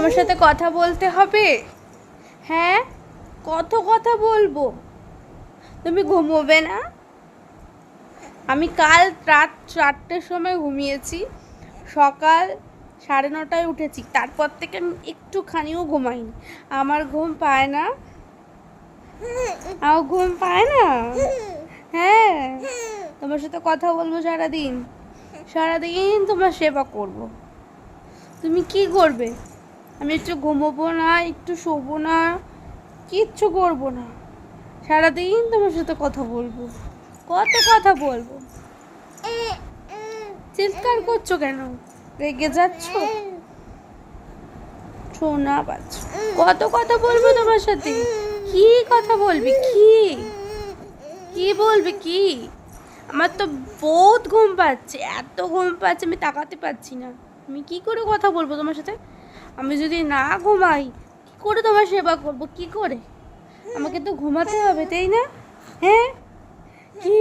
তোমার সাথে কথা বলতে হবে। হ্যাঁ, কত কথা বলবো। তুমি ঘুমোবে না? আমি কাল রাত 4টের সময় ঘুমিয়েছি, সকাল 9:30টায় উঠেছি, তারপর থেকে আমি একটুখানিও ঘুমাইনি। আমার ঘুম পায় না? আমার ঘুম পায় না? হ্যাঁ, তোমার সাথে কথা বলবো সারাদিন, সারাদিন তোমার সেবা করব। তুমি কি করবে? আমি একটু ঘুমোবো না, একটু শোবো না, কিচ্ছু করবো না, সারাদিন তোমার সাথে কথা বলবো। কত কথা বলবো? চিৎকার করছো কেন? রেগে যাচ্ছ? শোনা পাচ্ছ? কত কথা বলবো তোমার সাথে? কি কথা বলবি? কি বলবি? কি? আমার তো বহুত ঘুম পাচ্ছে, এত ঘুম পাচ্ছে আমি তাকাতে পারছি না। আমি কি করে কথা বলবো তোমার সাথে? আমি যদি না ঘুমাই, কি করে তোমার সেবা করবো? কি করে? আমাকে তো ঘুমাতে হবে, তাই না? হ্যাঁ, কি